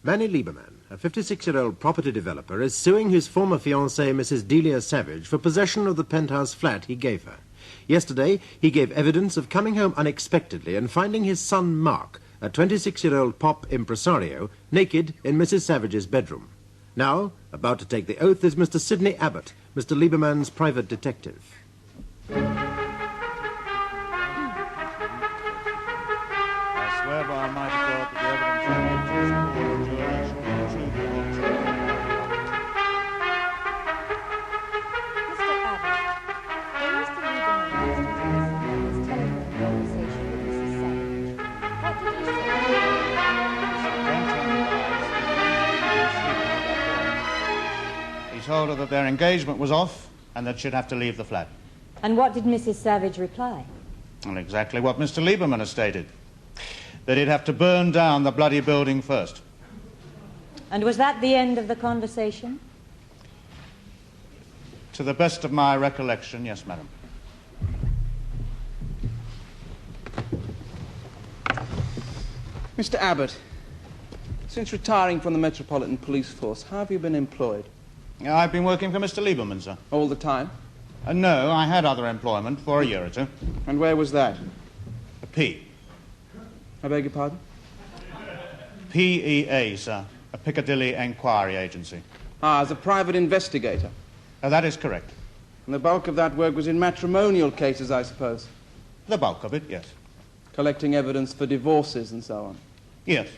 Manny Lieberman, a 56-year-old property developer, is suing his former fiancée, Mrs. Delia Savage, for possession of the penthouse flat he gave her. Yesterday, he gave evidence of coming home unexpectedly and finding his son Mark, a 26-year-old pop impresario, naked in Mrs. Savage's bedroom. Now, about to take the oath is Mr. Sidney Abbott, Mr. Lieberman's private detective. I swear by Almighty God that the evidence I give to this court and jury shall be the truth, the whole truth, and nothing but the truth. Mr. Abbott, when Mr. Lieberman asked you to listen to his telephone conversation with Mrs. Salvage, what did he say? He told her that their engagement was off and that she'd have to leave the flat. And what did Mrs. Savage reply? Well, exactly what Mr. Lieberman has stated. That he'd have to burn down the bloody building first. And was that the end of the conversation? To the best of my recollection, yes, madam. Mr. Abbott, since retiring from the Metropolitan Police Force, how have you been employed? I've been working for Mr. Lieberman, sir. All the time? No, I had other employment for a year or two. And where was that? A P. I beg your pardon? PEA, sir. A Piccadilly Enquiry Agency. Ah, as a private investigator. That is correct. And the bulk of that work was in matrimonial cases, I suppose? The bulk of it, yes. Collecting evidence for divorces and so on? Yes.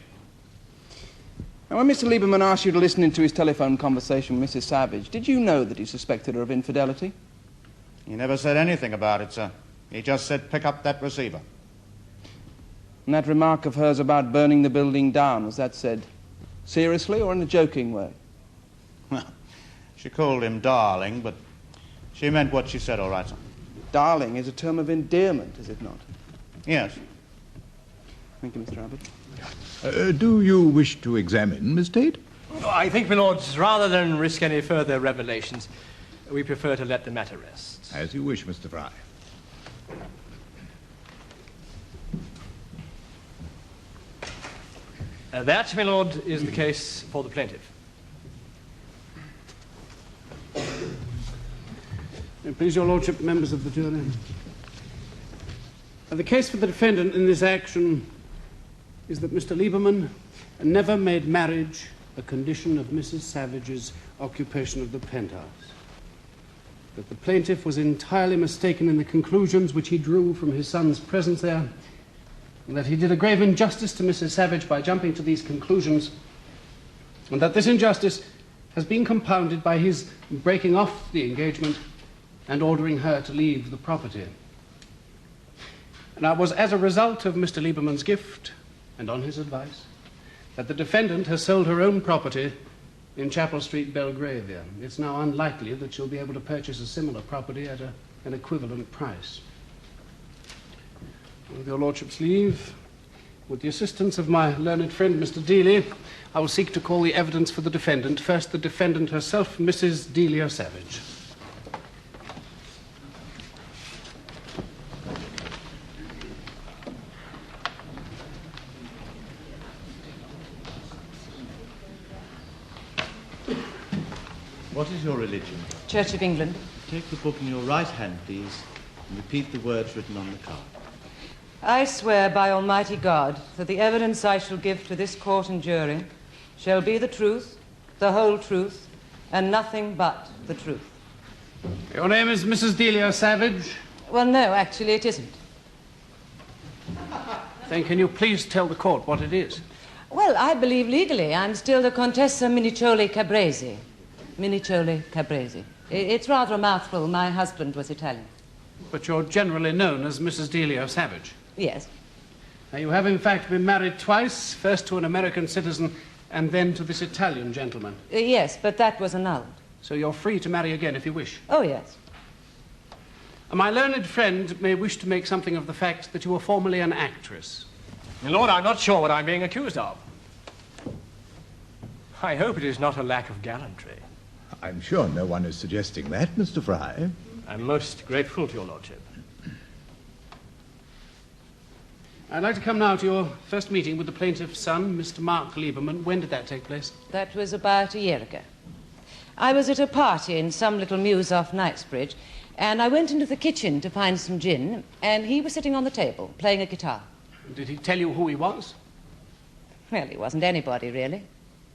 Now, when Mr. Lieberman asked you to listen into his telephone conversation with Mrs. Savage, did you know that he suspected her of infidelity? He never said anything about it, sir. He just said, pick up that receiver. And that remark of hers about burning the building down, was that said seriously or in a joking way? Well, she called him darling, but she meant what she said, all right, sir. Darling is a term of endearment, is it not? Yes. Thank you, Mr. Abbott. Do you wish to examine Miss Tate? I think, my lords, rather than risk any further revelations, we prefer to let the matter rest. As you wish, Mr. Fry. That, my lord, is the case for the plaintiff. Please, your lordship, members of the jury. The case for the defendant in this action is that Mr. Lieberman never made marriage a condition of Mrs. Savage's occupation of the penthouse. That the plaintiff was entirely mistaken in the conclusions which he drew from his son's presence there, and that he did a grave injustice to Mrs. Savage by jumping to these conclusions, and that this injustice has been compounded by his breaking off the engagement and ordering her to leave the property. Now, it was as a result of Mr. Lieberman's gift, and on his advice, that the defendant has sold her own property in Chapel Street, Belgravia. It's now unlikely that she'll be able to purchase a similar property at an equivalent price. With your lordship's leave, with the assistance of my learned friend, Mr. Dealey, I will seek to call the evidence for the defendant. First, the defendant herself, Mrs. Delia Savage. What is your religion? Church of England. Take the book in your right hand, please, and repeat the words written on the card. I swear by Almighty God that the evidence I shall give to this court and jury shall be the truth, the whole truth, and nothing but the truth. Your name is Mrs. Delia Savage? Well, no, actually it isn't. Then can you please tell the court what it is? Well, I believe legally I'm still the Contessa Miniccioli Cabresi. Miniccioli Cabresi. It's rather a mouthful. My husband was Italian. But you're generally known as Mrs. Delia Savage. Yes. Now, you have, in fact, been married twice, first to an American citizen and then to this Italian gentleman. Yes, but that was annulled. So you're free to marry again if you wish. Oh, yes. My learned friend may wish to make something of the fact that you were formerly an actress. My lord, I'm not sure what I'm being accused of. I hope it is not a lack of gallantry. I'm sure no one is suggesting that, Mr. Fry. I'm most grateful to your lordship. I'd like to come now to your first meeting with the plaintiff's son, Mr. Mark Lieberman. When did that take place? That was about a year ago. I was at a party in some little mews off Knightsbridge, and I went into the kitchen to find some gin, and he was sitting on the table, playing a guitar. Did he tell you who he was? Well, he wasn't anybody, really.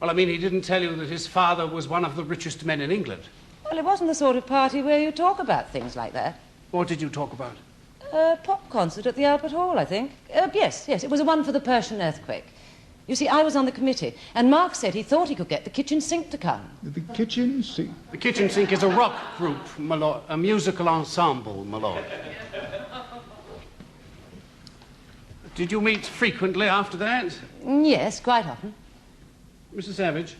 Well, I mean, he didn't tell you that his father was one of the richest men in England. Well, it wasn't the sort of party where you talk about things like that. What did you talk about? A pop concert at the Albert Hall, I think. Yes, it was one for the Persian earthquake. You see, I was on the committee, and Mark said he thought he could get the kitchen sink to come. The kitchen sink? The kitchen sink is a rock group, my lord, a musical ensemble, my lord. Did you meet frequently after that? Yes, quite often. Mr. Savage,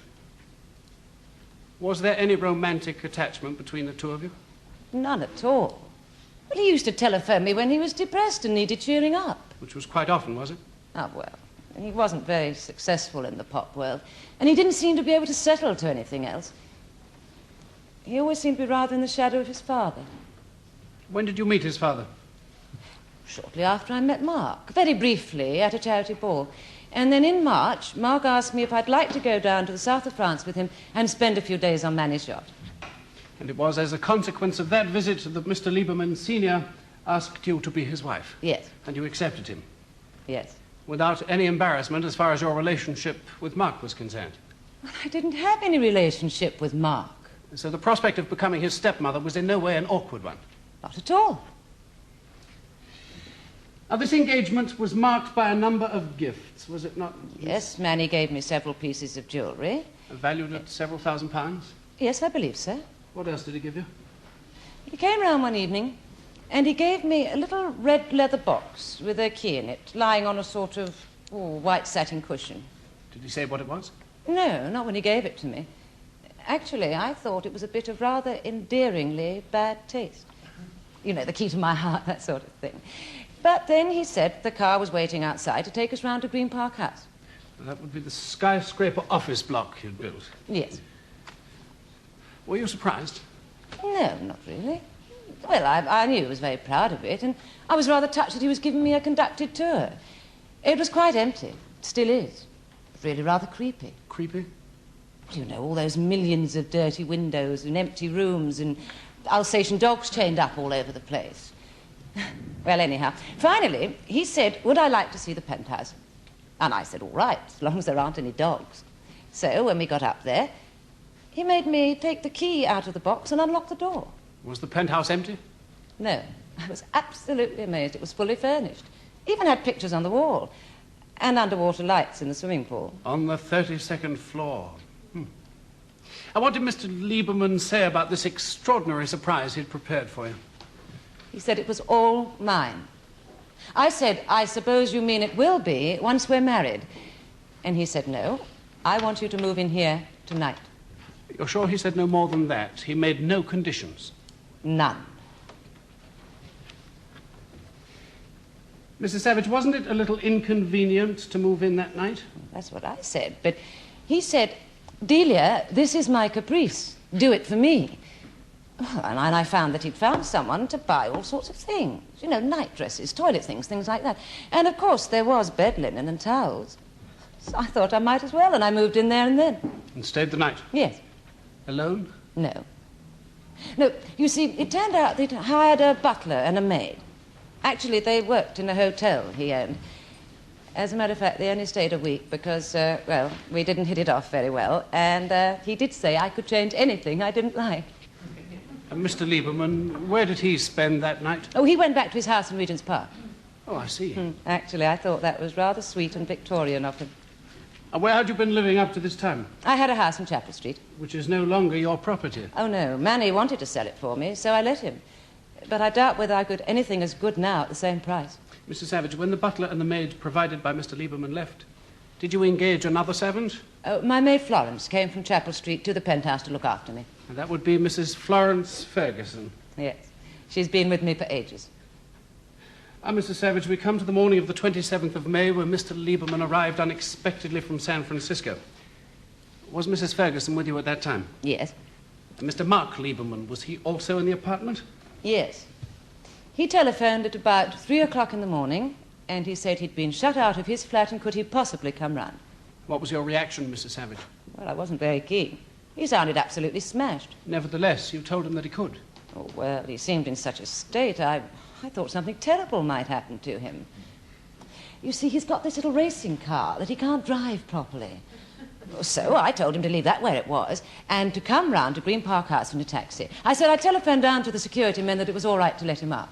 was there any romantic attachment between the two of you? None at all. Well, he used to telephone me when he was depressed and needed cheering up. Which was quite often, was it? Oh, well, he wasn't very successful in the pop world, and he didn't seem to be able to settle to anything else. He always seemed to be rather in the shadow of his father. When did you meet his father? Shortly after I met Mark, very briefly at a charity ball. And then in March, Mark asked me if I'd like to go down to the south of France with him and spend a few days on Manny's yacht. And it was as a consequence of that visit that Mr. Lieberman Sr. asked you to be his wife? Yes. And you accepted him? Yes. Without any embarrassment as far as your relationship with Mark was concerned? Well, I didn't have any relationship with Mark. So the prospect of becoming his stepmother was in no way an awkward one? Not at all. Now, this engagement was marked by a number of gifts, was it not? Yes, Manny gave me several pieces of jewellery. Valued at several £1,000s? Yes, I believe so. What else did he give you? He came round one evening and he gave me a little red leather box with a key in it, lying on a sort of white satin cushion. Did he say what it was? No, not when he gave it to me. Actually, I thought it was a bit of rather endearingly bad taste. You know, the key to my heart, that sort of thing. But then he said the car was waiting outside to take us round to Green Park House. That would be the skyscraper office block you'd built? Yes. Were you surprised? No, not really. Well, I knew he was very proud of it, and I was rather touched that he was giving me a conducted tour. It was quite empty. It still is. Really rather creepy. Creepy? Well, you know, all those millions of dirty windows and empty rooms and Alsatian dogs chained up all over the place. Well, anyhow, finally, he said, would I like to see the penthouse? And I said, all right, as long as there aren't any dogs. So, when we got up there, he made me take the key out of the box and unlock the door. Was the penthouse empty? No. I was absolutely amazed. It was fully furnished. Even had pictures on the wall. And underwater lights in the swimming pool. On the 32nd floor. And what did Mr. Lieberman say about this extraordinary surprise he'd prepared for you? He said it was all mine. I said, I suppose you mean it will be once we're married. And he said, no, I want you to move in here tonight. You're sure he said no more than that? He made no conditions? None. Mrs. Savage, wasn't it a little inconvenient to move in that night? That's what I said. But he said, Delia, this is my caprice. Do it for me. Oh, and I found that he'd found someone to buy all sorts of things. You know, night dresses, toilet things like that. And, of course, there was bed linen and towels. So I thought I might as well, and I moved in there and then. And stayed the night? Yes. Alone? No. No, you see, it turned out they'd hired a butler and a maid. Actually, they worked in a hotel he owned. As a matter of fact, they only stayed a week because, well, we didn't hit it off very well. And he did say I could change anything I didn't like. And Mr. Lieberman, where did he spend that night? Oh, he went back to his house in Regent's Park. Oh, I see. Actually, I thought that was rather sweet and Victorian of him. And where had you been living up to this time? I had a house in Chapel Street. Which is no longer your property. Oh, no. Manny wanted to sell it for me, so I let him. But I doubt whether I could anything as good now at the same price. Mr. Savage, when the butler and the maid provided by Mr. Lieberman left, did you engage another servant? Oh, my maid Florence came from Chapel Street to the penthouse to look after me. And that would be Mrs. Florence Ferguson. Yes. She's been with me for ages. Mr. Savage, we come to the morning of the 27th of May when Mr. Lieberman arrived unexpectedly from San Francisco. Was Mrs. Ferguson with you at that time? Yes. And Mr. Mark Lieberman, was he also in the apartment? Yes. He telephoned at about 3 o'clock in the morning, and he said he'd been shut out of his flat and could he possibly come round. What was your reaction, Mrs. Savage? Well, I wasn't very keen. He sounded absolutely smashed. Nevertheless, you told him that he could. Oh, well, he seemed in such a state. I thought something terrible might happen to him. You see, he's got this little racing car that he can't drive properly. So I told him to leave that where it was and to come round to Green Park House in a taxi. I said I'd telephone down to the security men that it was all right to let him up.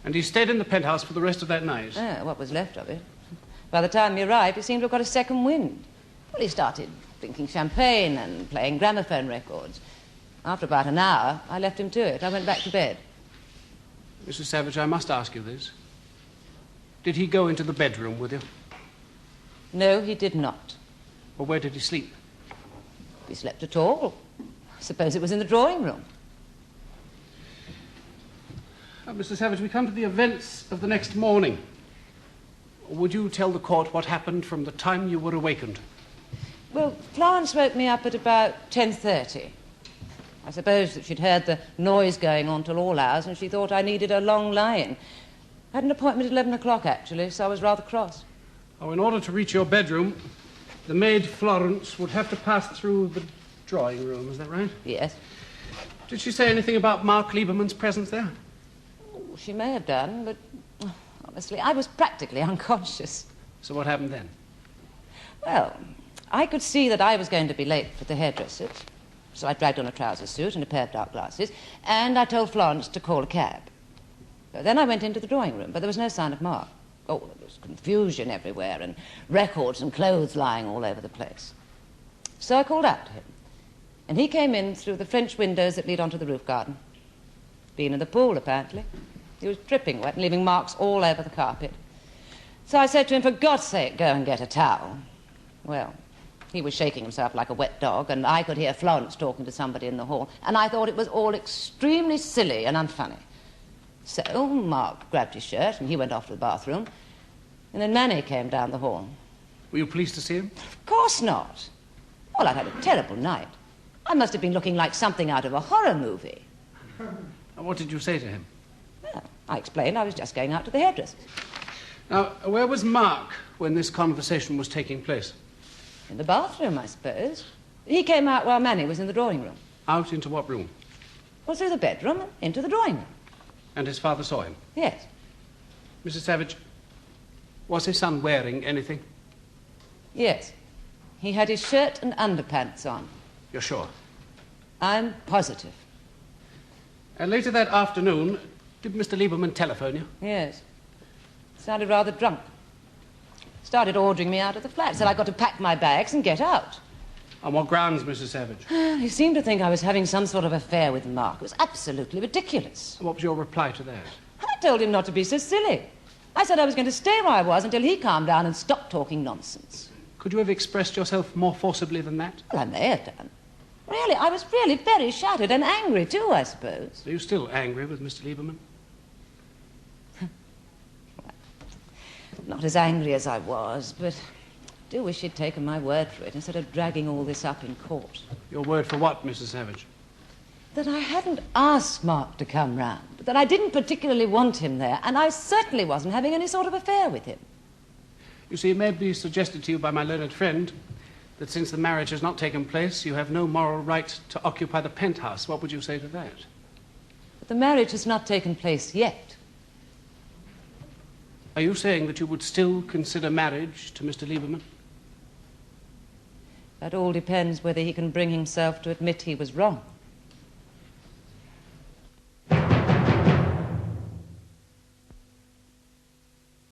And he stayed in the penthouse for the rest of that night? What was left of it. By the time he arrived, he seemed to have got a second wind. Well, he started drinking champagne and playing gramophone records. After about an hour, I left him to it. I went back to bed. Mrs. Savage, I must ask you this. Did he go into the bedroom with you? No, he did not. Well, where did he sleep? If he slept at all, I suppose it was in the drawing room. Mr. Savage, we come to the events of the next morning. Would you tell the court what happened from the time you were awakened? Well, Florence woke me up at about 10:30. I suppose that she'd heard the noise going on till all hours and she thought I needed a long lie-in. I had an appointment at 11 o'clock, actually, so I was rather cross. Oh, in order to reach your bedroom, the maid Florence would have to pass through the drawing room, is that right? Yes. Did she say anything about Mark Lieberman's presence there? Oh, she may have done, but honestly, I was practically unconscious. So what happened then? Well, I could see that I was going to be late for the hairdressers, so I dragged on a trouser suit and a pair of dark glasses, and I told Florence to call a cab. Then I went into the drawing room, but there was no sign of Mark. Oh, there was confusion everywhere and records and clothes lying all over the place. So I called out to him, and he came in through the French windows that lead onto the roof garden. Been in the pool, apparently. He was dripping wet and leaving marks all over the carpet. So I said to him, for God's sake, go and get a towel. Well, he was shaking himself like a wet dog, and I could hear Florence talking to somebody in the hall, and I thought it was all extremely silly and unfunny. So Mark grabbed his shirt and he went off to the bathroom, and then Manny came down the hall. Were you pleased to see him? Of course not. Well, I'd had a terrible night. I must have been looking like something out of a horror movie. And what did you say to him? Well, I explained I was just going out to the hairdressers. Now, where was Mark when this conversation was taking place? In the bathroom, I suppose. He came out while Manny was in the drawing room. Out into what room? Well, through the bedroom and into the drawing room. And his father saw him? Yes. Mrs. Savage, was his son wearing anything? Yes. He had his shirt and underpants on. You're sure? I'm positive. And later that afternoon, did Mr. Lieberman telephone you? Yes. Sounded rather drunk. Started ordering me out of the flat. Said I got to pack my bags and get out. On what grounds, Mrs. Savage? He seemed to think I was having some sort of affair with Mark. It was absolutely ridiculous. What was your reply to that? I told him not to be so silly. I said I was going to stay where I was until he calmed down and stopped talking nonsense. Could you have expressed yourself more forcibly than that? Well, I may have done. Really, I was really very shattered and angry too, I suppose. Are you still angry with Mr. Lieberman? Not as angry as I was, but I do wish he'd taken my word for it instead of dragging all this up in court. Your word for what, Mrs. Savage? That I hadn't asked Mark to come round, that I didn't particularly want him there, and I certainly wasn't having any sort of affair with him. You see, it may be suggested to you by my learned friend that since the marriage has not taken place, you have no moral right to occupy the penthouse. What would you say to that? But the marriage has not taken place yet. Are you saying that you would still consider marriage to Mr. Lieberman? That all depends whether he can bring himself to admit he was wrong.